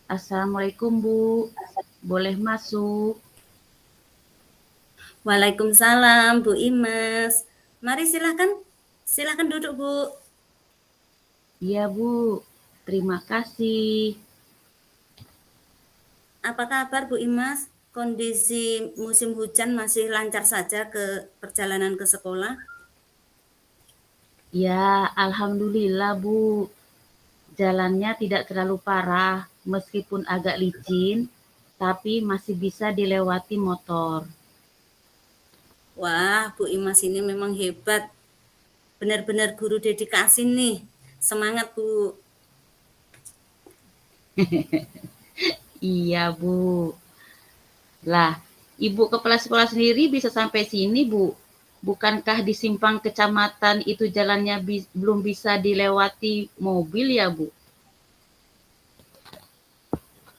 Assalamualaikum Bu, boleh masuk? Waalaikumsalam Bu Imas. Mari silahkan duduk Bu. Iya Bu, terima kasih. Apa kabar Bu Imas? Kondisi musim hujan masih lancar saja ke perjalanan ke sekolah? Ya, Alhamdulillah Bu, jalannya tidak terlalu parah, meskipun agak licin, tapi masih bisa dilewati motor. Wah, Bu Imas ini memang hebat. Benar-benar guru dedikasi nih. Semangat Bu. Iya Bu. Lah, Ibu kepala sekolah sendiri bisa sampai sini Bu. Bukankah di simpang kecamatan itu jalannya belum bisa dilewati mobil ya Bu?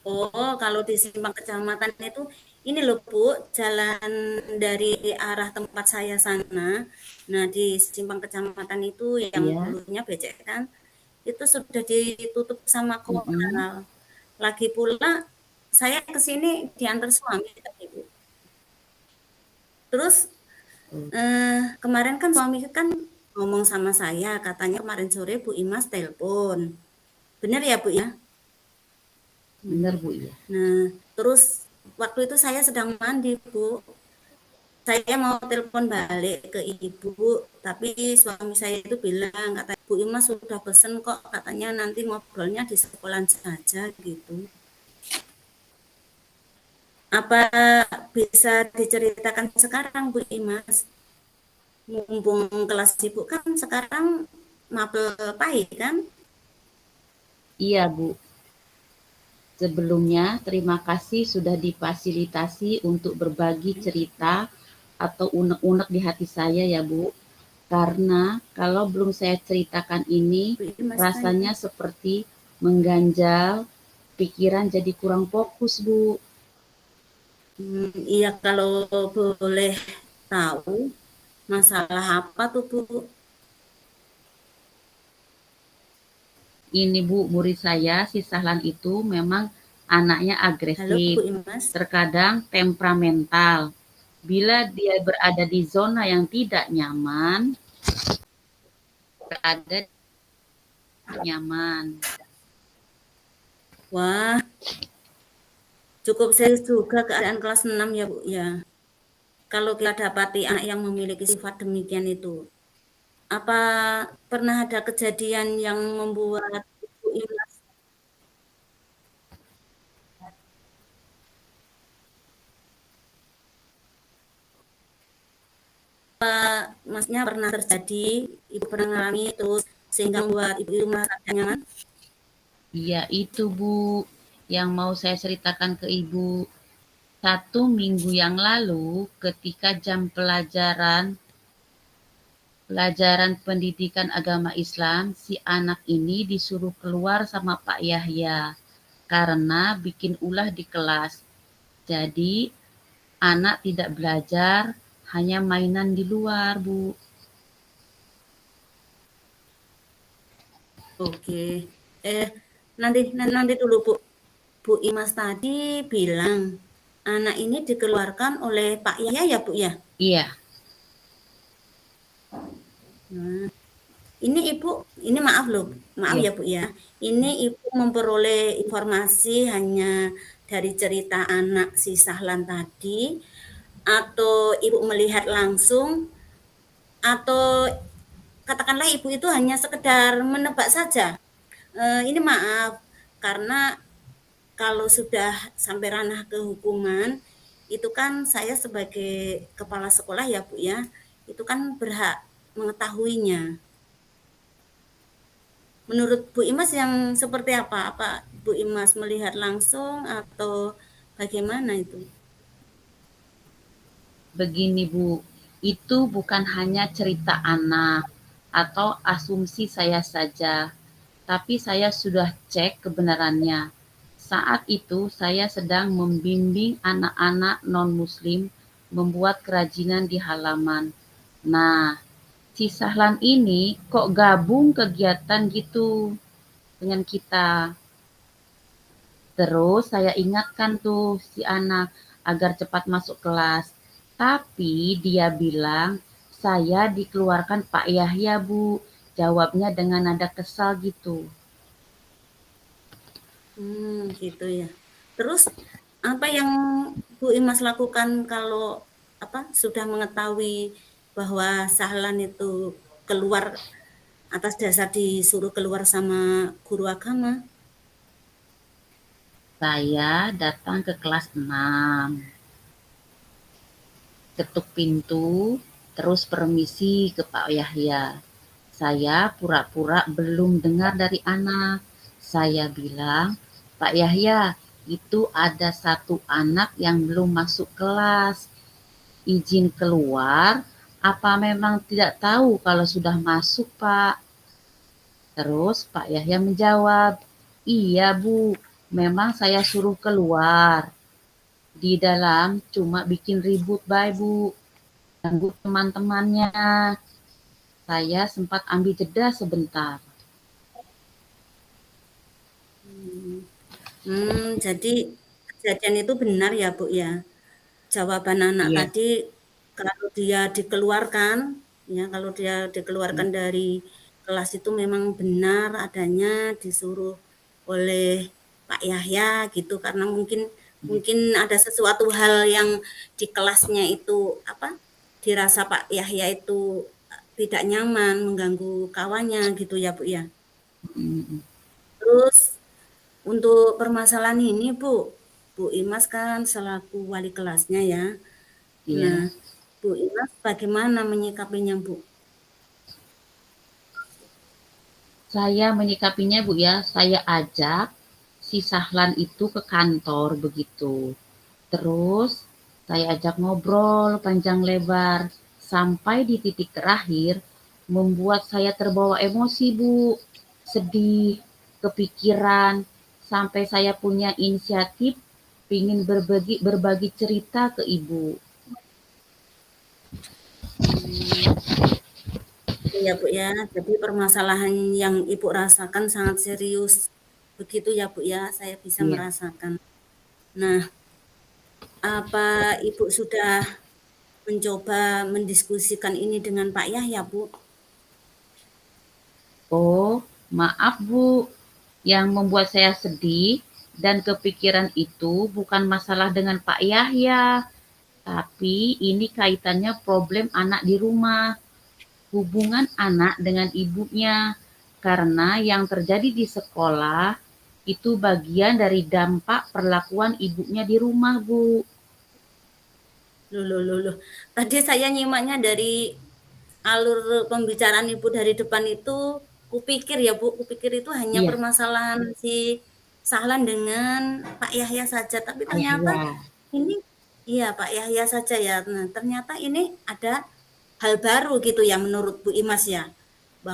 Oh, kalau di simpang kecamatan itu ini loh Bu, jalan dari arah tempat saya sana. Nah, di simpang kecamatan itu yang Iya. dulunya becek kan, itu sudah ditutup sama Mm-mm. komunal. Lagi pula saya ke sini diantar suami tadi, Bu. Terus kemarin kan suami kan ngomong sama saya, katanya kemarin sore Bu Imas telepon. Bener ya, Bu ya? Bener Bu ya. Nah, terus waktu itu saya sedang mandi, Bu. Saya mau telepon balik ke ibu, tapi suami saya itu bilang, kata Bu Imas sudah pesen kok, katanya nanti ngobrolnya di sekolah saja gitu. Apa bisa diceritakan sekarang Bu Imas? Mumpung kelas ibu kan sekarang mapel pahit kan? Iya Bu. Sebelumnya, terima kasih sudah difasilitasi untuk berbagi cerita atau unek-unek di hati saya ya Bu. Karena kalau belum saya ceritakan ini, Bu Imas rasanya tanya. seperti mengganjal, pikiran jadi kurang fokus Bu. Iya kalau boleh tahu masalah apa tuh Bu? Ini Bu, murid saya, si Sahlan itu memang anaknya Halo agresif, Bu Imas. terkadang temperamental. Bila dia berada di zona yang tidak nyaman, berada nyaman. Wah, cukup serius juga keadaan kelas 6 ya Bu ya. Kalau kita dapati anak yang memiliki sifat demikian itu, apa pernah ada kejadian yang membuat Bu Imas maksudnya pernah terjadi, Ibu pernah mengalami terus sehingga membuat Ibu itu merasa tidak nyaman? Iya itu Bu, yang mau saya ceritakan ke Ibu. 1 minggu yang lalu, ketika jam pelajaran pendidikan agama Islam, si anak ini disuruh keluar sama Pak Yahya karena bikin ulah di kelas. Jadi, anak tidak belajar, hanya mainan di luar, Bu. Oke. Eh, nanti dulu Bu. Bu Imas tadi bilang anak ini dikeluarkan oleh Pak Yahya ya Bu ya? Iya, Nah, ini Ibu, ini maaf loh, maaf iya. ya Bu ya. Ini Ibu memperoleh informasi hanya dari cerita anak si Sahlan tadi, atau Ibu melihat langsung, atau katakanlah Ibu itu hanya sekedar menebak saja. Ini maaf, karena kalau sudah sampai ranah kehukuman, itu kan saya sebagai kepala sekolah ya Bu ya, itu kan berhak mengetahuinya. Menurut Bu Imas yang seperti apa? Apa Bu Imas melihat langsung atau bagaimana itu? Begini Bu, itu bukan hanya cerita anak atau asumsi saya saja, tapi saya sudah cek kebenarannya. Saat itu saya sedang membimbing anak-anak non-muslim membuat kerajinan di halaman. Nah, si Sahlan ini kok gabung kegiatan gitu dengan kita. Terus saya ingatkan tuh si anak agar cepat masuk kelas. Tapi dia bilang, saya dikeluarkan Pak Yahya, Bu. Jawabnya dengan nada kesal gitu. Gitu ya. Terus apa yang Bu Imas lakukan kalau sudah mengetahui bahwa Sahlan itu keluar atas dasar disuruh keluar sama guru agama? Saya datang ke kelas 6, ketuk pintu, terus permisi ke Pak Yahya. Saya pura-pura belum dengar dari anak. Saya bilang, Pak Yahya, itu ada satu anak yang belum masuk kelas. Izin keluar, apa memang tidak tahu kalau sudah masuk, Pak? Terus Pak Yahya menjawab, iya Bu, memang saya suruh keluar. Di dalam cuma bikin ribut, Bye Bu. Ganggu teman-temannya. Saya sempat ambil jeda sebentar. Jadi kejadian itu benar ya Bu ya. Jawaban anak Iya, tadi kalau dia dikeluarkan, ya kalau dia dikeluarkan dari kelas itu memang benar adanya disuruh oleh Pak Yahya gitu karena mungkin iya, mungkin ada sesuatu hal yang di kelasnya itu dirasa Pak Yahya itu tidak nyaman mengganggu kawannya gitu ya Bu ya. mm, Terus untuk permasalahan ini Bu Imas kan selaku wali kelasnya ya. Nah, iya. Bu Imas bagaimana menyikapinya, Bu? Saya menyikapinya Bu ya, saya ajak si Sahlan itu ke kantor begitu. Terus saya ajak ngobrol panjang lebar sampai di titik terakhir membuat saya terbawa emosi Bu. Sedih, kepikiran, sampai saya punya inisiatif ingin berbagi berbagi cerita ke ibu. Iya, Bu ya. Jadi permasalahan yang Ibu rasakan sangat serius. Begitu ya, Bu ya. Saya bisa Iya. merasakan. Nah, apa Ibu sudah mencoba mendiskusikan ini dengan Pak Yahya, Bu? Oh, maaf Bu, yang membuat saya sedih dan kepikiran itu bukan masalah dengan Pak Yahya, tapi ini kaitannya problem anak di rumah, hubungan anak dengan ibunya. Karena yang terjadi di sekolah itu bagian dari dampak perlakuan ibunya di rumah, Bu. Loh, loh, loh, loh. Tadi saya nyimaknya dari alur pembicaraan Ibu dari depan itu, kupikir ya Bu, kupikir itu hanya Iya, permasalahan si Sahlan dengan Pak Yahya saja, tapi Pak Yahya. ternyata ini iya Pak Yahya saja ya. Nah, ternyata ini ada hal baru gitu ya menurut Bu Imas ya,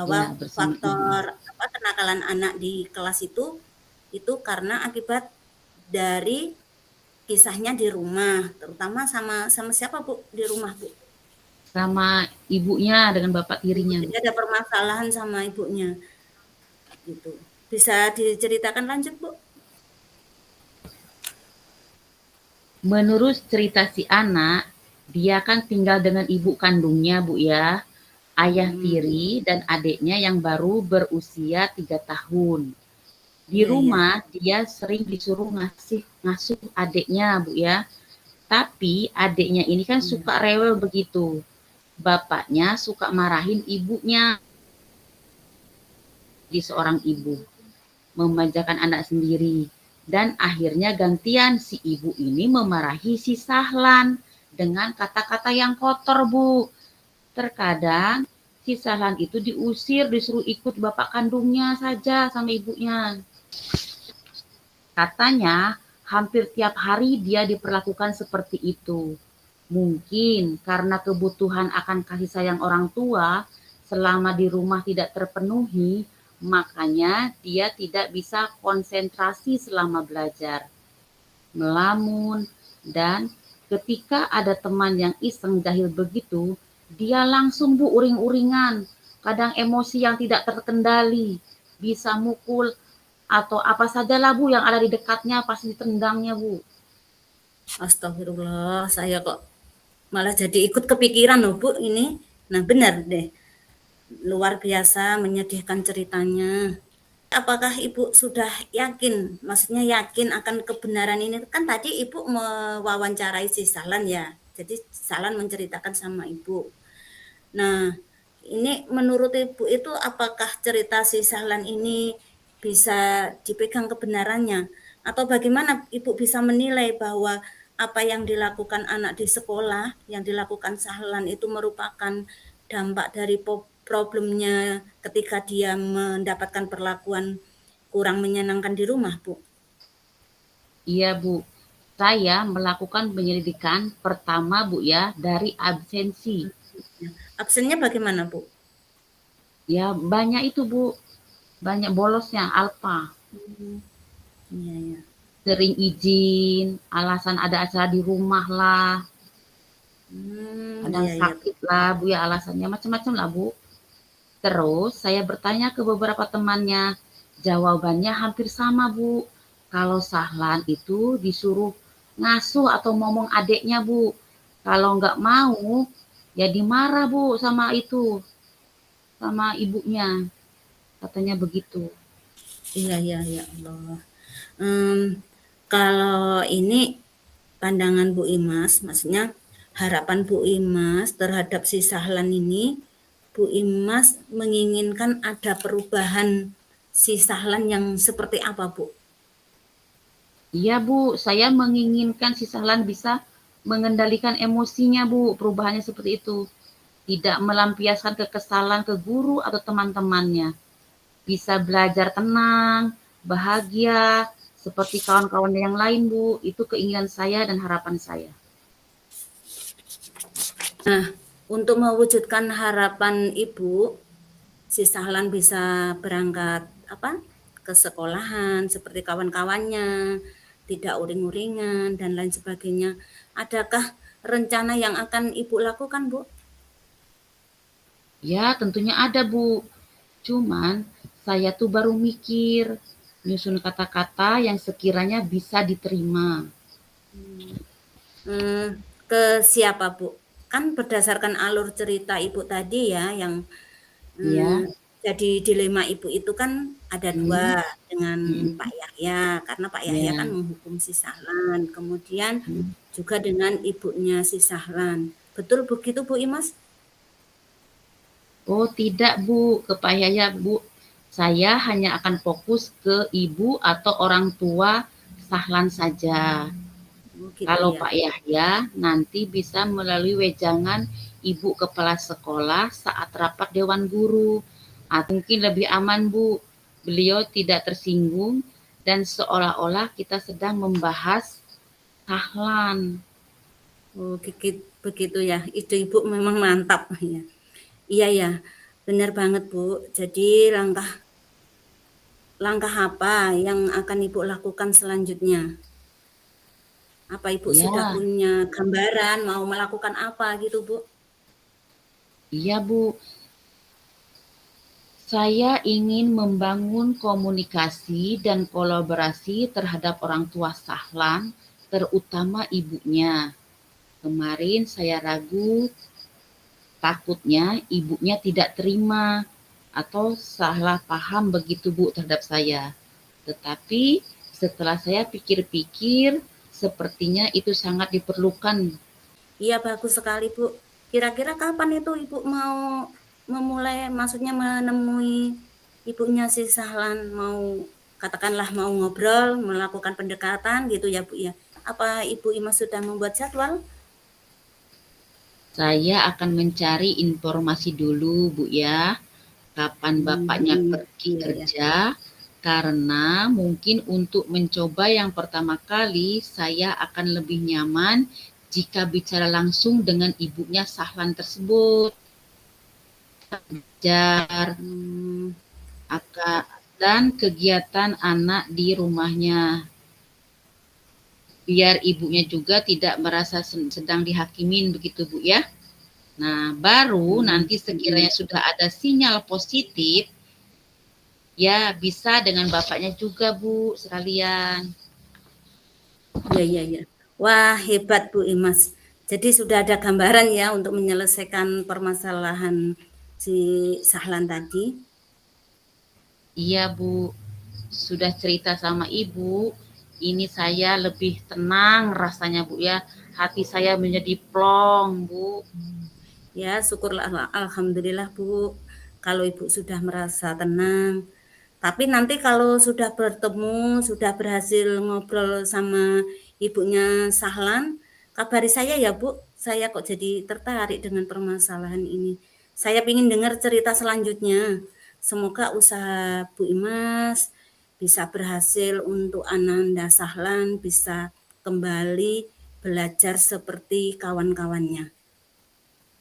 Iya, bahwa bersama ibu. faktor kenakalan anak di kelas itu karena akibat dari kisahnya di rumah, terutama sama sama siapa Bu di rumah Bu? Sama ibunya dengan bapak tirinya, Jadi Bu. ada permasalahan sama ibunya gitu. Bisa diceritakan lanjut, Bu? Menurut cerita si anak, dia kan tinggal dengan ibu kandungnya, Bu ya. Ayah Hmm, tiri dan adiknya yang baru berusia 3 tahun. Di iya iya. rumah dia sering disuruh ngasuh adiknya, Bu ya. Tapi adiknya ini kan Iya. suka rewel begitu. Bapaknya suka marahin ibunya di seorang ibu, memanjakan anak sendiri. Dan akhirnya gantian si ibu ini memarahi si Sahlan dengan kata-kata yang kotor, Bu. Terkadang si Sahlan itu diusir, disuruh ikut bapak kandungnya saja sama ibunya. Katanya hampir tiap hari dia diperlakukan seperti itu. Mungkin karena kebutuhan akan kasih sayang orang tua selama di rumah tidak terpenuhi, makanya dia tidak bisa konsentrasi selama belajar, melamun, dan ketika ada teman yang iseng jahil begitu, dia langsung Bu uring-uringan, kadang emosi yang tidak terkendali, bisa mukul atau apa sajalah Bu yang ada di dekatnya pasti ditendangnya Bu. Astagfirullah, saya kok malah jadi ikut kepikiran loh Bu ini. Nah benar deh, luar biasa menyedihkan ceritanya. Apakah Ibu sudah yakin, maksudnya yakin akan kebenaran ini? Kan tadi Ibu mewawancarai si Sahlan ya, jadi Sahlan menceritakan sama Ibu. Nah, ini menurut Ibu itu apakah cerita si Sahlan ini bisa dipegang kebenarannya? Atau bagaimana Ibu bisa menilai bahwa apa yang dilakukan anak di sekolah, yang dilakukan Sahlan itu merupakan dampak dari problemnya ketika dia mendapatkan perlakuan kurang menyenangkan di rumah, Bu? Iya Bu, saya melakukan penyelidikan pertama Bu ya dari absensi. Absennya bagaimana, Bu? Ya banyak itu Bu, banyak bolosnya alfa. Iya, ya. Sering izin, alasan ada acara di rumah lah, kadang Iya, iya. sakit lah Bu ya alasannya macam-macam lah Bu. Terus saya bertanya ke beberapa temannya, jawabannya hampir sama Bu. Kalau Sahlan itu disuruh ngasuh atau ngomong adiknya Bu. Kalau nggak mau, ya dimarah Bu sama itu, sama ibunya. Katanya begitu. Iya, iya, ya Allah. Mmm, kalau ini pandangan Bu Imas, maksudnya harapan Bu Imas terhadap si Sahlan ini, Bu Imas menginginkan ada perubahan si Sahlan yang seperti apa, Bu? Iya Bu, saya menginginkan si Sahlan bisa mengendalikan emosinya Bu, perubahannya seperti itu. Tidak melampiaskan kekesalan ke guru atau teman-temannya. Bisa belajar tenang, bahagia, seperti kawan-kawan yang lain Bu. Itu keinginan saya dan harapan saya. Nah, untuk mewujudkan harapan Ibu, si Sahlan bisa berangkat apa, ke sekolahan seperti kawan-kawannya, tidak uring-uringan dan lain sebagainya. Adakah rencana yang akan Ibu lakukan, Bu? Ya, tentunya ada Bu. Cuman saya tuh baru mikir nyusun kata-kata yang sekiranya bisa diterima. Ke siapa, Bu? Kan berdasarkan alur cerita Ibu tadi ya, yang Ya, jadi dilema Ibu itu kan ada dua, hmm, dengan Pak hmm, Yahya, karena Pak Yahya kan ya. menghukum si Sahlan, kemudian Hmm. juga dengan ibunya si Sahlan. Betul begitu Bu Imas? Oh tidak Bu, ke Pak Yahya Bu. Saya hanya akan fokus ke ibu atau orang tua Sahlan saja. Oh gitu Kalau ya. Pak Yahya nanti bisa melalui wejangan Ibu Kepala Sekolah saat rapat Dewan Guru. Atau mungkin lebih aman Bu, beliau tidak tersinggung dan seolah-olah kita sedang membahas Sahlan. Oh begitu ya. Ide Ibu memang mantap ya. Iya ya, benar banget Bu. Jadi langkah langkah apa yang akan Ibu lakukan selanjutnya? Apa Ibu sudah Ya, punya gambaran mau melakukan apa gitu, Bu? iya Bu. Saya ingin membangun komunikasi dan kolaborasi terhadap orang tua Sahlan, terutama ibunya. Kemarin saya ragu, takutnya ibunya tidak terima atau salah paham begitu Bu terhadap saya. Tetapi setelah saya pikir-pikir, sepertinya itu sangat diperlukan. Iya, bagus sekali, Bu. Kira-kira kapan itu Ibu mau memulai, maksudnya menemui ibunya si Sahlan, mau katakanlah mau ngobrol, melakukan pendekatan gitu ya, Bu ya. Apa Ibu Imas sudah membuat jadwal? Saya akan mencari informasi dulu Bu ya, kapan bapaknya pergi Iya ya. kerja, karena mungkin untuk mencoba yang pertama kali saya akan lebih nyaman jika bicara langsung dengan ibunya Sahlan tersebut. Belajar Hmm, dan kegiatan anak di rumahnya. Biar ibunya juga tidak merasa sedang dihakimin begitu Bu ya. Nah, baru nanti sekiranya sudah ada sinyal positif, Ya, bisa dengan bapaknya juga, Bu, sekalian. Iya. Wah, hebat Bu Imas. Jadi sudah ada gambaran ya untuk menyelesaikan permasalahan si Sahlan tadi. Iya, Bu. Sudah cerita sama Ibu, ini saya lebih tenang rasanya, Bu ya. Hati saya menjadi plong, Bu. Ya, syukurlah alhamdulillah Bu kalau Ibu sudah merasa tenang. Tapi nanti kalau sudah bertemu, sudah berhasil ngobrol sama ibunya Sahlan, kabari saya ya Bu. Saya kok jadi tertarik dengan permasalahan ini. Saya ingin dengar cerita selanjutnya. Semoga usaha Bu Imas bisa berhasil untuk Ananda Sahlan bisa kembali belajar seperti kawan-kawannya.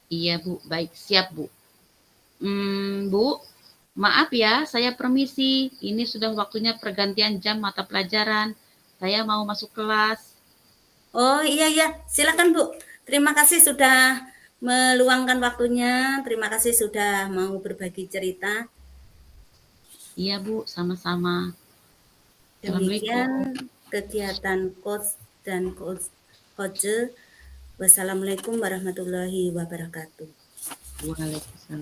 Iya, Bu. Baik, siap, Bu. Bu, maaf ya, saya permisi. Ini sudah waktunya pergantian jam mata pelajaran. Saya mau masuk kelas. Oh iya, silakan Bu. Terima kasih sudah meluangkan waktunya. Terima kasih sudah mau berbagi cerita. Iya, Bu, sama-sama. Demikian Assalamualaikum. kegiatan coach dan coach. Wassalamualaikum warahmatullahi wabarakatuh. Waalaikumsalam.